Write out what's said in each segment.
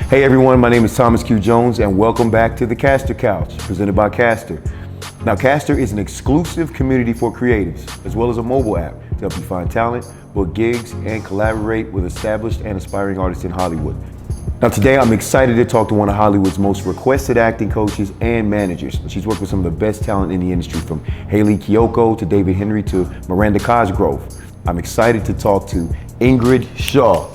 Hey everyone, my name is Thomas Q. Jones and welcome back to the Castar Couch, presented by Castar. Now Castar is an exclusive community for creatives, as well as a mobile app to help you find talent, book gigs, and collaborate with established and aspiring artists in Hollywood. Now today I'm excited to talk to one of Hollywood's most requested acting coaches and managers. She's worked with some of the best talent in the industry, from Haley Kiyoko to David Henry to Miranda Cosgrove. I'm excited to talk to Ingrid Shaw.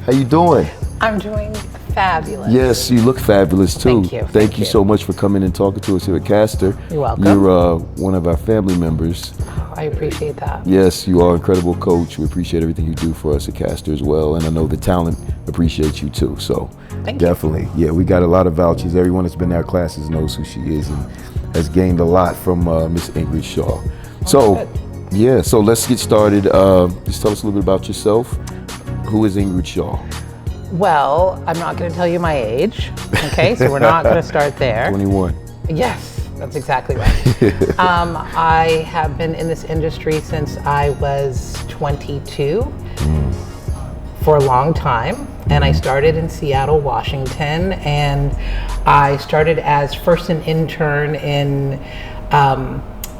How you doing? I'm doing fabulous. Yes, you look fabulous too. Thank you. Thank you so much for coming and talking to us here at Castar. You're welcome. You're one of our family members. I appreciate that. Yes, you are an incredible coach. We appreciate everything you do for us at Castar as well. And I know the talent appreciates you too. So definitely. Yeah, we got a lot of vouchers. Everyone that's been in our classes knows who she is and has gained a lot from Miss Ingrid Shaw. So, yeah, so let's get started. Just tell us a little bit about yourself. Who is Ingrid Shaw? Well, I'm not going to tell you my age, okay? So we're not going to start there. 21. Yes, that's exactly right. I have been in this industry since I was 22 for a long time. And I started in Seattle, Washington, and I started as first an intern in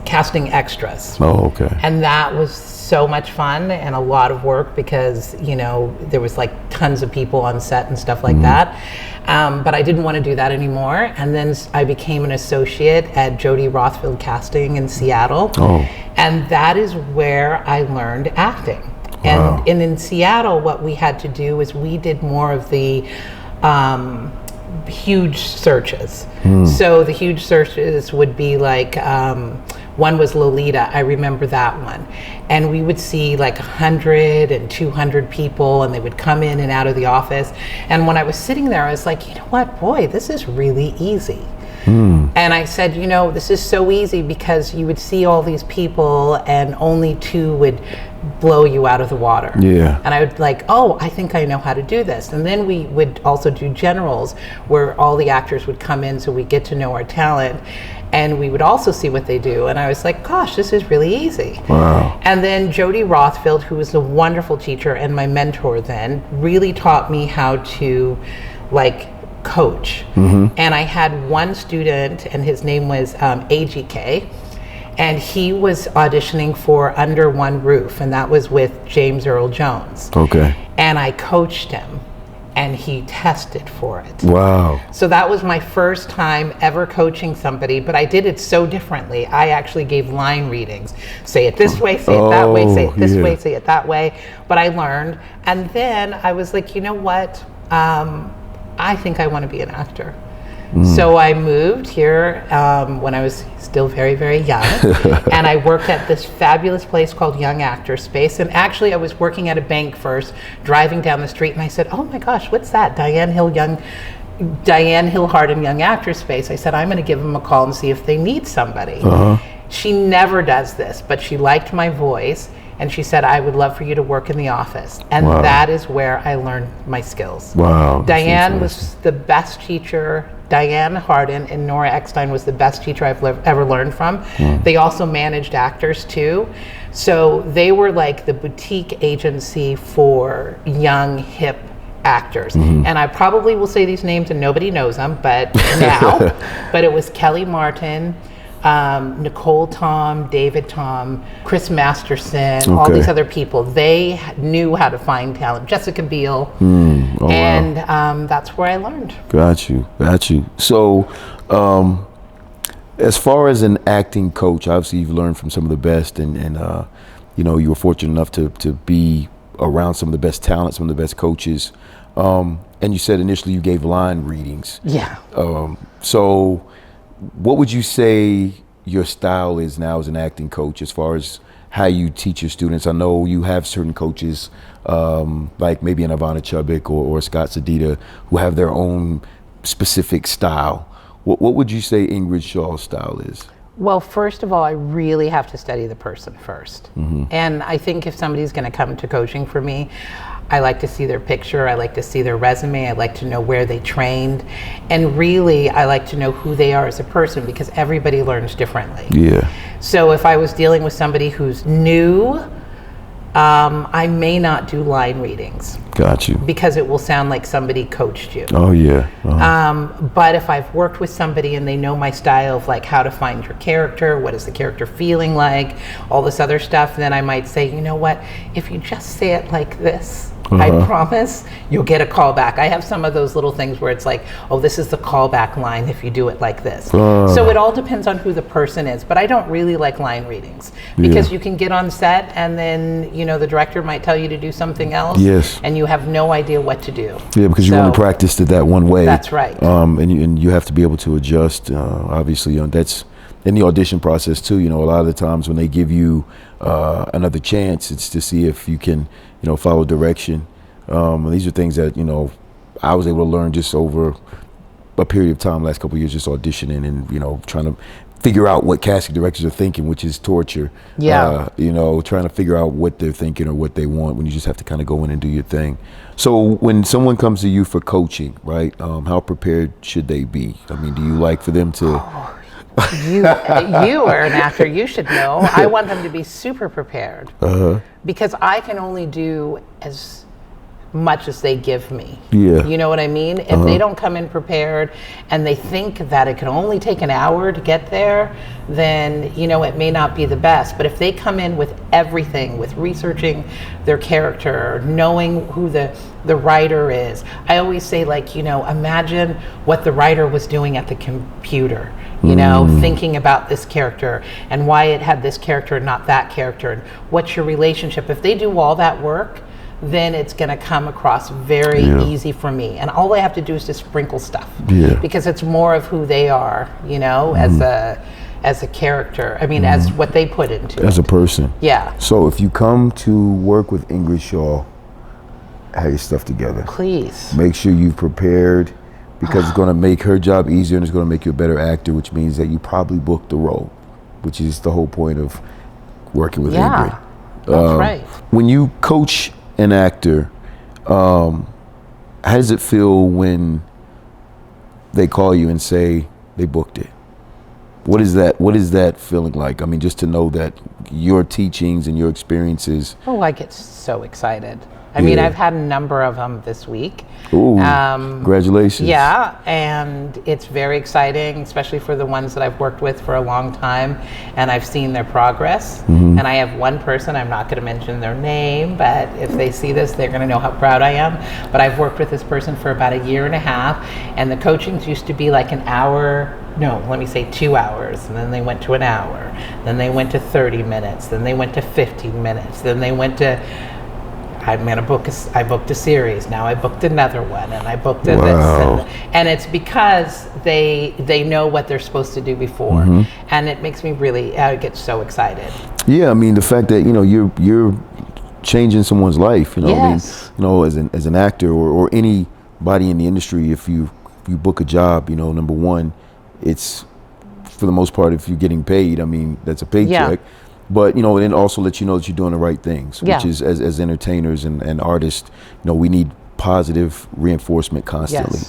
casting extras. Oh, okay. And that was so much fun and a lot of work because, you know, there was like tons of people on set and stuff like that. But I didn't want to do that anymore. And then I became an associate at Jody Rothfield Casting in Seattle. Oh. And that is where I learned acting. Wow. And in Seattle, what we had to do is we did more of the huge searches. So the huge searches would be like, one was Lolita, I remember that one. And we would see like 100 and 200 people, and they would come in and out of the office. And when I was sitting there, I was like, you know what, boy, this is really easy. And I said, you know, this is so easy because you would see all these people and only two would blow you out of the water. Yeah. And I would like, oh, I think I know how to do this. And then we would also do generals where all the actors would come in so we get to know our talent. And we would also see what they do. And I was like, gosh, this is really easy. Wow. And then Jody Rothfield, who was a wonderful teacher and my mentor then, really taught me how to like coach. And I had one student, and his name was AGK, and he was auditioning for Under One Roof, and that was with James Earl Jones. Okay. And I coached him, and he tested for it. Wow. So that was my first time ever coaching somebody, but I did it so differently. I actually gave line readings. Say it this way, say it that way, say it this way, say it that way. But I learned, and then I was like, you know what? I think I want to be an actor. So I moved here when I was still very, very young, and I worked at this fabulous place called Young Actor Space. And actually I was working at a bank first, driving down the street, and I said, oh my gosh, what's that? Diane Hill Hardin Young Actor Space. I said, I'm going to give them a call and see if they need somebody. She never does this, but she liked my voice. And she said, I would love for you to work in the office. And that is where I learned my skills. Wow. Diane was the best teacher. Diane Hardin and Nora Eckstein was the best teacher I've ever learned from. They also managed actors too. So they were like the boutique agency for young, hip actors. And I probably will say these names and nobody knows them, but now, but it was Kelly Martin, Nicole Tom, David Tom, Chris Masterson, all these other people. They knew how to find talent. Jessica Biel, and that's where I learned. Got you. So, as far as an acting coach, obviously you've learned from some of the best, and you know, you were fortunate enough to be around some of the best talent, some of the best coaches. And you said initially you gave line readings. Yeah. So, what would you say your style is now as an acting coach, as far as how you teach your students? I know you have certain coaches, like maybe an Ivana Chubbuck or Scott Sedita, who have their own specific style. What would you say Ingrid Shaw's style is? Well, first of all, I really have to study the person first. And I think if somebody's going to come to coaching for me, I like to see their picture, I like to see their resume, I like to know where they trained, and really I like to know who they are as a person, because everybody learns differently. Yeah. So if I was dealing with somebody who's new, I may not do line readings. Got you. Because it will sound like somebody coached you. Oh yeah. But if I've worked with somebody and they know my style of like how to find your character, what is the character feeling like, all this other stuff, then I might say, you know what, if you just say it like this, I promise you'll get a call back. I have some of those little things where it's like, oh, this is the callback line if you do it like this. So it all depends on who the person is. But I don't really like line readings because you can get on set and then, you know, the director might tell you to do something else. Yes. And you have no idea what to do. Yeah, because you only practiced it that one way. That's right. And you have to be able to adjust. Obviously, that's in the audition process too. You know, a lot of the times when they give you another chance, it's to see if you can, you know, follow direction. These are things that, you know, I was able to learn just over a period of time, last couple of years, just auditioning and, you know, trying to figure out what casting directors are thinking, which is torture. Yeah. You know, trying to figure out what they're thinking or what they want when you just have to kind of go in and do your thing. So when someone comes to you for coaching, right, how prepared should they be? I mean, do you like for them to... You are an actor, you should know. I want them to be super prepared because I can only do as much as they give me. Yeah. You know what I mean? If they don't come in prepared and they think that it can only take an hour to get there, then, you know, it may not be the best. But if they come in with everything, with researching their character, knowing who the writer is. I always say, like, you know, imagine what the writer was doing at the computer, you know, thinking about this character and why it had this character and not that character and what's your relationship. If they do all that work, then it's going to come across very easy for me. And all I have to do is just sprinkle stuff because it's more of who they are, you know, as a character. I mean, as what they put into as it. a person. Yeah. So if you come to work with Ingrid Shaw, have your stuff together. Please. Make sure you've prepared because it's going to make her job easier and it's going to make you a better actor, which means that you probably booked the role, which is the whole point of working with Ingrid. That's right. When you coach an actor, how does it feel when they call you and say they booked it? What is that feeling like? I mean, just to know that your teachings and your experiences. Oh, I get so excited. I mean, I've had a number of them this week. Ooh, congratulations. Yeah, and it's very exciting, especially for the ones that I've worked with for a long time, and I've seen their progress. And I have one person, I'm not going to mention their name, but if they see this, they're going to know how proud I am. But I've worked with this person for about 1.5 years, and the coachings used to be like an hour. No, let me say 2 hours, and then they went to an hour, then they went to 30 minutes, then they went to 15 minutes, then they went to, I booked a series, now I booked another one, and I booked this, and it's because they know what they're supposed to do before, and it makes me really, I get so excited. Yeah, I mean, the fact that, you know, you're changing someone's life, you know, I mean, you know, as an actor or anybody in the industry, if you book a job, you know, number one, it's for the most part, if you're getting paid, I mean, that's a paycheck. But, you know, and it also lets you know that you're doing the right things, which is as entertainers and artists, you know, we need positive reinforcement constantly,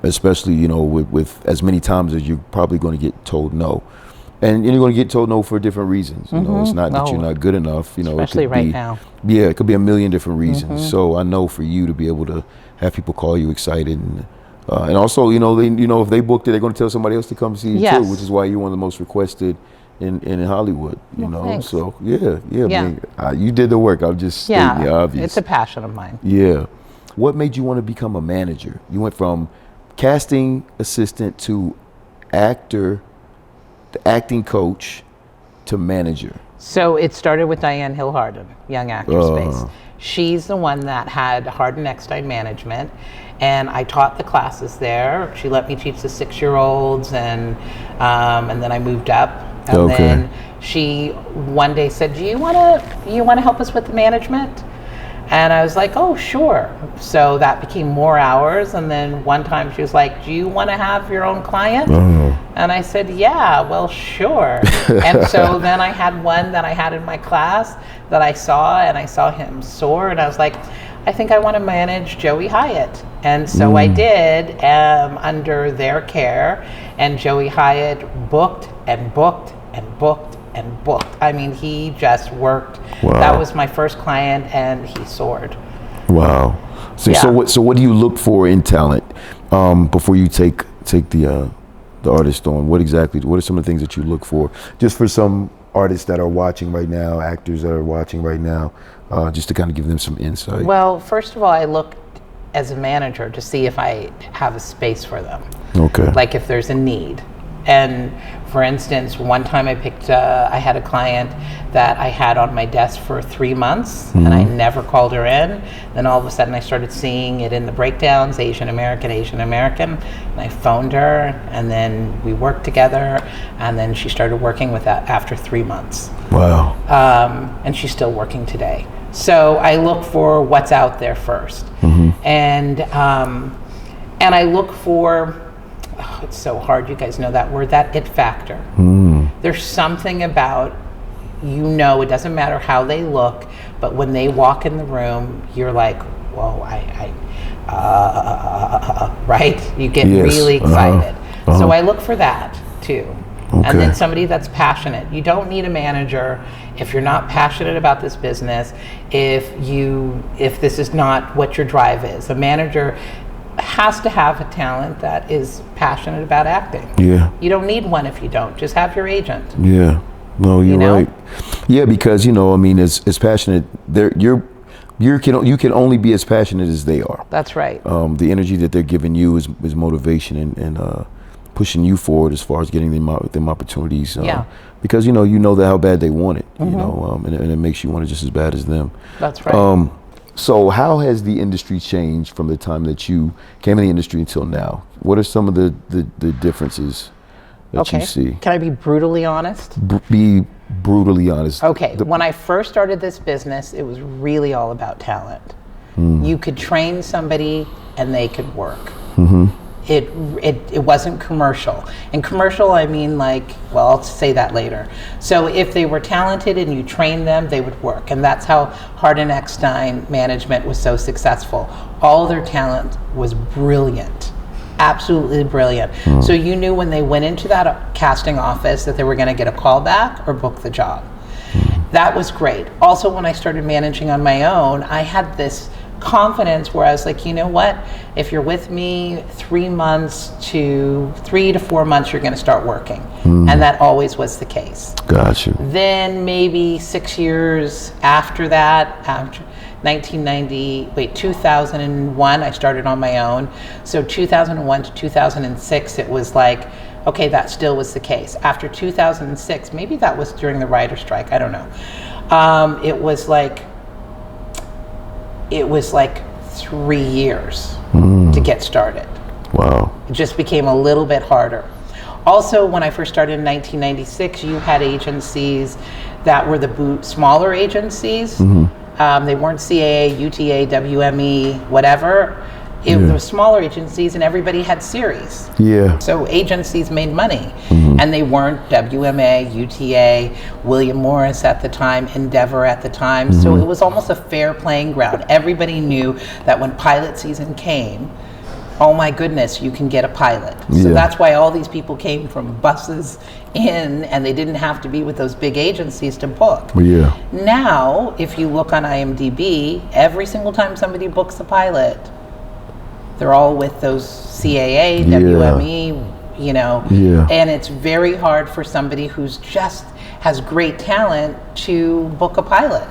especially, you know, with as many times as you're probably going to get told no. And you're going to get told no for different reasons. You know, it's not that you're not good enough, you know, especially it could right be, now. Yeah, it could be a million different reasons. So I know for you to be able to have people call you excited and also, you know, if they booked it, they're going to tell somebody else to come see you too, which is why you're one of the most requested in Hollywood. You know, thanks. So yeah. Man, you did the work. I'm just stating the obvious. It's a passion of mine. Yeah. What made you want to become a manager? You went from casting assistant to actor, the acting coach, to manager. So it started with Diane Hill Harden, Young Actor Space. She's the one that had Harden Eckstein Management, and I taught the classes there. She let me teach the 6-year-olds, and then I moved up, and then she one day said, "Do you want to help us with the management?" And I was like, "Oh, sure." So that became more hours, and then one time she was like, "Do you want to have your own client?" And I said, "Yeah, well, sure." And so then I had one that I had in my class that I saw him soar, and I was like, I think I want to manage Joey Hyatt. And so I did, under their care, and Joey Hyatt booked and booked and booked and booked. I mean, he just worked. Wow. That was my first client, and he soared. Wow. So what do you look for in talent before you take the artist on? What are some of the things that you look for? Just for some artists that are watching right now, actors that are watching right now, just to kind of give them some insight. Well, first of all, I look as a manager to see if I have a space for them. Okay. Like if there's a need. And for instance, one time I had a client that I had on my desk for 3 months, and I never called her in. Then all of a sudden I started seeing it in the breakdowns, Asian American, and I phoned her, and then we worked together, and then she started working with that after 3 months. Wow. And she's still working today. So I look for what's out there first. And I look for, it's so hard, you guys know that word, that it factor. There's something about, it doesn't matter how they look, but when they walk in the room, you're like, whoa, right? You get really excited. So I look for that too. Okay. And then somebody that's passionate. You don't need a manager if you're not passionate about this business, if this is not what your drive is. A manager has to have a talent that is passionate about acting. Yeah. You don't need one if you don't. Just have your agent. Yeah. No, you're right. Yeah, because as passionate, you can only be as passionate as they are. That's right. The energy that they're giving you is motivation and pushing you forward as far as getting them opportunities. Because you know that how bad they want it. And it makes you want it just as bad as them. That's right. So how has the industry changed from the time that you came in the industry until now? What are some of the differences that you see? Can I be brutally honest? Be brutally honest. Okay, when I first started this business, it was really all about talent. You could train somebody and they could work. It wasn't commercial. And commercial, I mean I'll say that later. So if they were talented and you trained them, they would work. And that's how Hardin Eckstein management was so successful. All their talent was brilliant, absolutely brilliant. So you knew when they went into that casting office that they were gonna get a call back or book the job. That was great. Also, when I started managing on my own, I had this confidence where I was like, you know what? If you're with me 3 to 4 months, you're going to start working. And that always was the case. Gotcha. Then maybe 6 years after that, after 2001, I started on my own. So 2001 to 2006, it was like, okay, that still was the case. After 2006, maybe that was during the writer's strike, I don't know. It was like 3 years to get started. Wow. It just became a little bit harder. Also, when I first started in 1996, you had agencies that were the smaller agencies. They weren't CAA, UTA, WME, whatever. It was smaller agencies, and everybody had series. Yeah. So agencies made money, and they weren't WMA, UTA, William Morris at the time, Endeavor at the time. So it was almost a fair playing ground. Everybody knew that when pilot season came, oh my goodness, you can get a pilot. So that's why all these people came from buses in, and they didn't have to be with those big agencies to book. Yeah. Now, if you look on IMDb, every single time somebody books a pilot, they're all with those CAA, WME, and it's very hard for somebody who's just has great talent to book a pilot.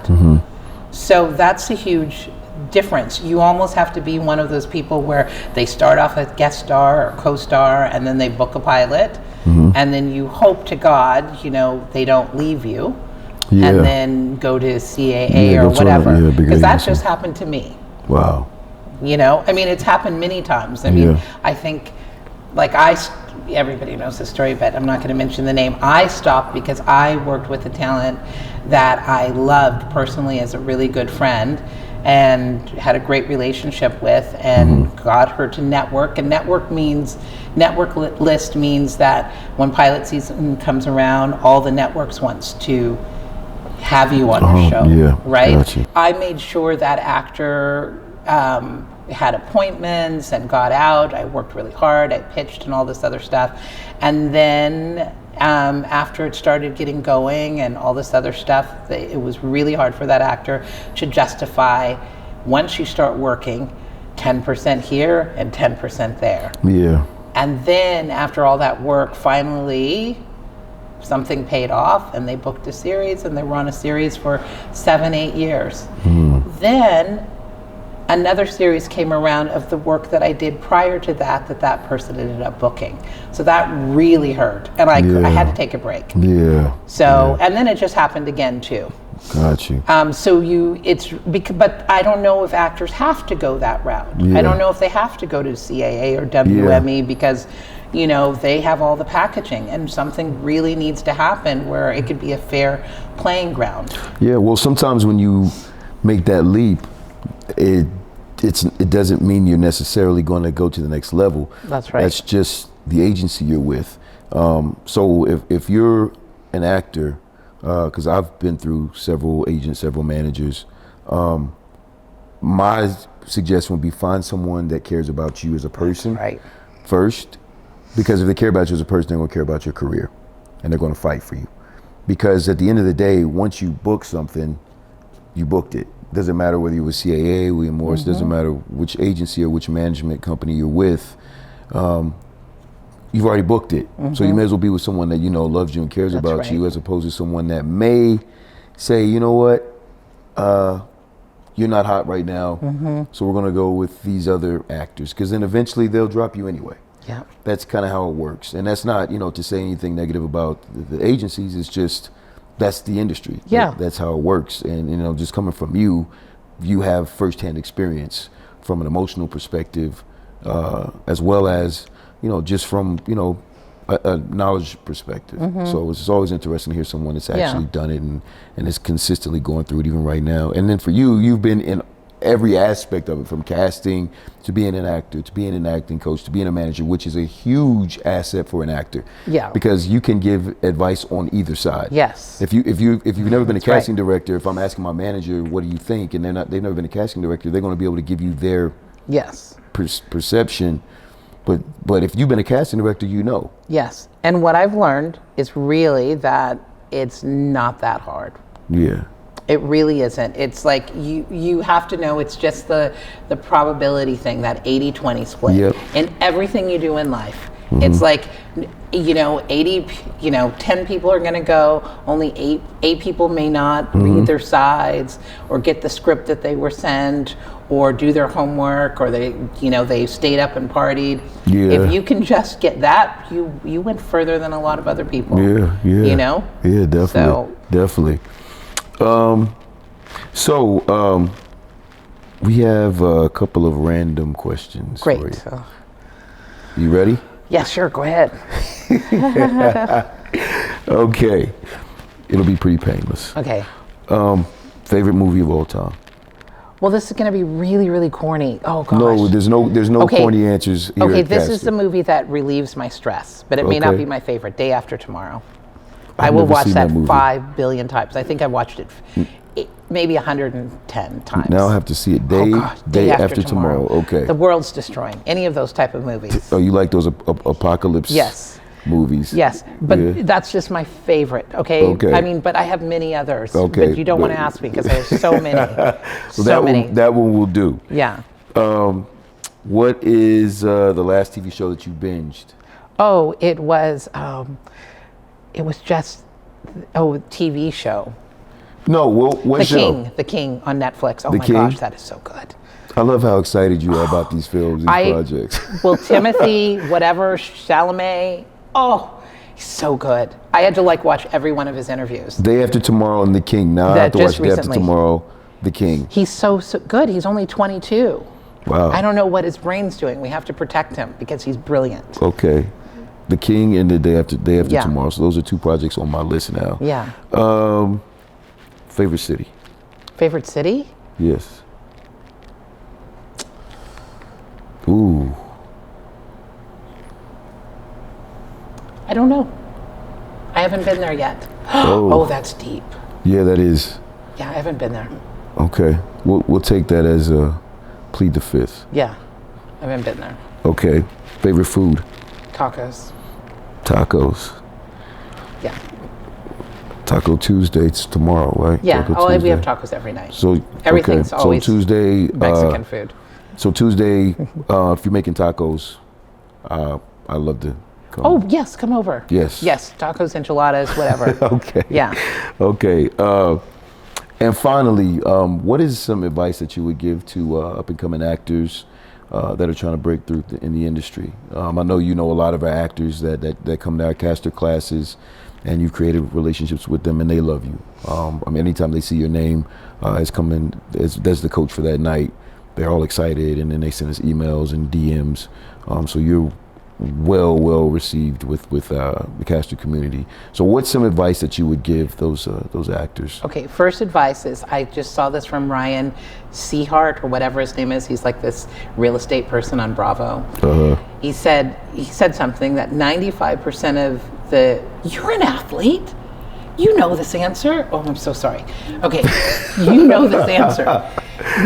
So that's a huge difference. You almost have to be one of those people where they start off as guest star or co-star, and then they book a pilot, and then you hope to God, they don't leave you, and then go to CAA or whatever, because that just happened to me. Wow. It's happened many times. I think, everybody knows the story, but I'm not going to mention the name. I stopped because I worked with a talent that I loved personally as a really good friend and had a great relationship with, and got her to network. And network list means that when pilot season comes around, all the networks wants to have you on their show, right? Gotcha. I made sure that actor had appointments and got out. I worked really hard. I pitched and all this other stuff. And then after it started getting going and all this other stuff, it was really hard for that actor to justify, once you start working, 10% here and 10% there. Yeah. And then after all that work, finally something paid off and they booked a series, and they were on a series for 7-8 years. Then another series came around of the work that I did prior to that person ended up booking. So that really hurt, and I had to take a break. Yeah. So, and then it just happened again too. Got you. But I don't know if actors have to go that route. Yeah. I don't know if they have to go to CAA or WME because, you know, they have all the packaging, and something really needs to happen where it could be a fair playing ground. Yeah, well, sometimes when you make that leap, it doesn't mean you're necessarily going to go to the next level. That's right. That's just the agency you're with. So if you're an actor, because I've been through several agents, several managers, my suggestion would be find someone that cares about you as a person first, because if they care about you as a person, they're going to care about your career, and they're going to fight for you. Because at the end of the day, once you book something, you booked it. Doesn't matter whether you're with CAA, William Morris, doesn't matter which agency or which management company you're with, you've already booked it. So you may as well be with someone that you know loves you and cares about you, as opposed to someone that may say, you know what, you're not hot right now, so we're gonna go with these other actors, because then eventually they'll drop you anyway. Yeah. That's kind of how it works. And that's not, you know, to say anything negative about the agencies, it's just, that's the industry. Yeah. That's how it works. And, you know, just coming from you have firsthand experience from an emotional perspective, as well as, you know, just from, you know, a knowledge perspective. So it's always interesting to hear someone that's actually done it and is consistently going through it even right now. And then for you, you've been in every aspect of it, from casting to being an actor, to being an acting coach, to being a manager, which is a huge asset for an actor. Yeah. Because you can give advice on either side. Yes. If you've never been a casting director, if I'm asking my manager, what do you think? And they've never been a casting director, they're going to be able to give you their perception. But if you've been a casting director, you know. Yes. And what I've learned is really that it's not that hard. Yeah. It really isn't. It's like you have to know it's just the probability thing, that 80-20 split. Yep. In everything you do in life. It's like, you know, 10 people are going to go, only eight people may not read their sides or get the script that they were sent or do their homework, or they stayed up and partied. Yeah. If you can just get that, you went further than a lot of other people. Yeah. You know? Yeah, definitely. Definitely. So we have a couple of random questions. Great. For you. You ready? Yeah, sure, go ahead. Okay. It'll be pretty painless. Okay. Favorite movie of all time? Well, this is going to be really, really corny. Oh gosh. No, there's no corny answers here. Okay, at this Castar. is the movie that relieves my stress, but it may not Okay. be my favorite. Day After Tomorrow. I've I will never watch seen that that movie. 5 billion times. I think I watched it maybe 110 times. Now I have to see it. Day after tomorrow. Okay. The world's destroying. Any of those type of movies. Oh, you like those apocalypse movies? Yes, but that's just my favorite. Okay. I mean, but I have many others. Okay. But you don't want to ask me because there's so many. That one will do. Yeah. What is the last TV show that you binged? Oh, it was just TV show. No, what show? The King on Netflix. Oh The my King? gosh, that is so good. I love how excited you are about these films, projects. Well, Timothy, whatever, Chalamet. Oh, he's so good. I had to watch every one of his interviews. Day After Tomorrow and The King. Now I have to watch Day After recently. Tomorrow, The King. He's so good. He's only 22. Wow. I don't know what his brain's doing. We have to protect him because he's brilliant. Okay. The King and the Day After Yeah. Tomorrow. So those are two projects on my list now. Yeah. Favorite city? Favorite city? Yes. Ooh. I don't know. I haven't been there yet. Oh, that's deep. Yeah, that is. Yeah, I haven't been there. Okay. We'll take that as a plead the fifth. Yeah, I haven't been there. Okay. Favorite food? Tacos. Tacos. Yeah. Taco Tuesday's tomorrow, right? Yeah. Taco Oh, we Tuesday. have tacos every night. So Everything's okay. always so Tuesday, Mexican food. So Tuesday, if you're making tacos, I'd love to come. Oh, yes, come over. Yes. Yes, tacos, enchiladas, whatever. Okay. Yeah. Okay. And finally, what is some advice that you would give to up-and-coming actors that are trying to break through in the industry? I know you know a lot of our actors that come to our Castar classes, and you've created relationships with them, and they love you. I mean, anytime they see your name as coming as the coach for that night, they're all excited, and then they send us emails and DMs. So you're well received with the Castar community. So what's some advice that you would give those actors? Okay, first advice is, I just saw this from Ryan Seahart, or whatever his name is. He's like this real estate person on Bravo. He said something that 95% of you're an athlete? You know this answer? Oh, I'm so sorry. Okay, you know this answer.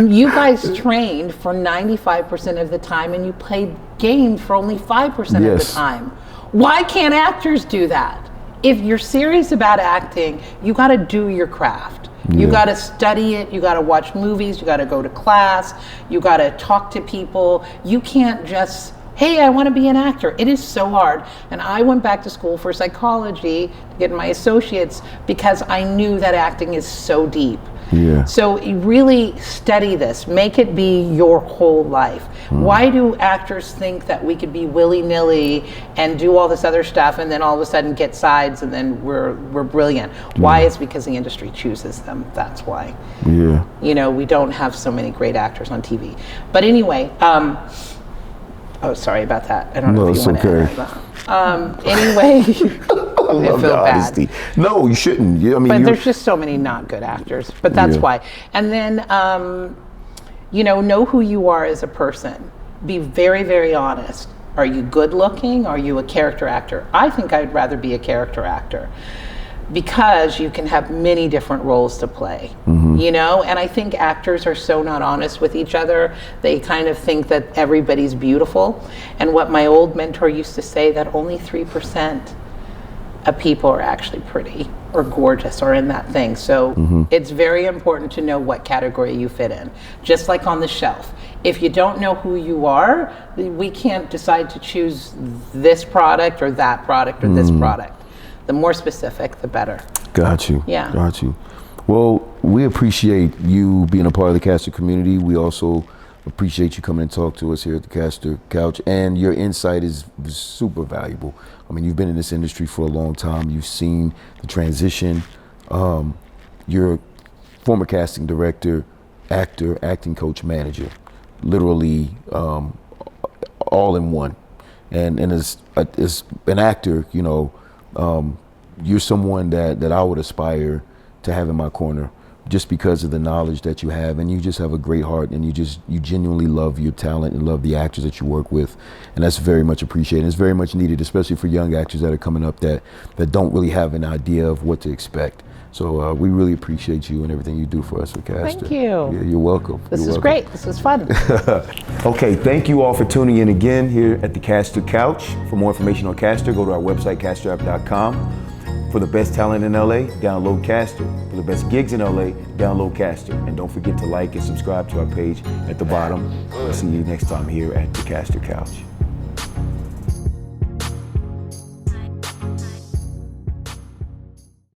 You guys trained for 95% of the time, and you played games for only 5% of the time. Why can't actors do that? If you're serious about acting, you got to do your craft. You got to study it. You got to watch movies. You got to go to class. You got to talk to people. You can't just, hey, I want to be an actor. It is so hard. And I went back to school for psychology to get my associates because I knew that acting is so deep. Yeah. So you really study this. Make it be your whole life. Why do actors think that we could be willy-nilly and do all this other stuff and then all of a sudden get sides and then we're brilliant? Why? It's because the industry chooses them. That's why. Yeah. You know, we don't have so many great actors on TV. But anyway, oh, sorry about that. I don't know if you want to add that. Anyway, I love the honesty. Bad. No, you shouldn't. I mean, but there's just so many not good actors. But that's why. And then, you know who you are as a person. Be very, very honest. Are you good looking? Are you a character actor? I think I'd rather be a character actor, because you can have many different roles to play, you know? And I think actors are so not honest with each other. They kind of think that everybody's beautiful. And what my old mentor used to say, that only 3% of people are actually pretty or gorgeous or in that thing. So it's very important to know what category you fit in. Just like on the shelf. If you don't know who you are, we can't decide to choose this product or that product or this product. The more specific, the better. Got you. Yeah. Got you. Well, we appreciate you being a part of the Castar community. We also appreciate you coming and talk to us here at the Castar Couch. And your insight is super valuable. I mean, you've been in this industry for a long time. You've seen the transition. You're a former casting director, actor, acting coach, manager. Literally all in one. And as an actor, you know, you're someone that I would aspire to have in my corner, just because of the knowledge that you have, and you just have a great heart, and you genuinely love your talent and love the actors that you work with, and that's very much appreciated. It's very much needed, especially for young actors that are coming up that don't really have an idea of what to expect. So we really appreciate you and everything you do for us with Castar. Thank you. Yeah, you're welcome. This is great. This is fun. Okay, thank you all for tuning in again here at the Castar Couch. For more information on Castar, go to our website, castarapp.com. For the best talent in LA, download Castar. For the best gigs in LA, download Castar. And don't forget to like and subscribe to our page at the bottom. I'll see you next time here at the Castar Couch.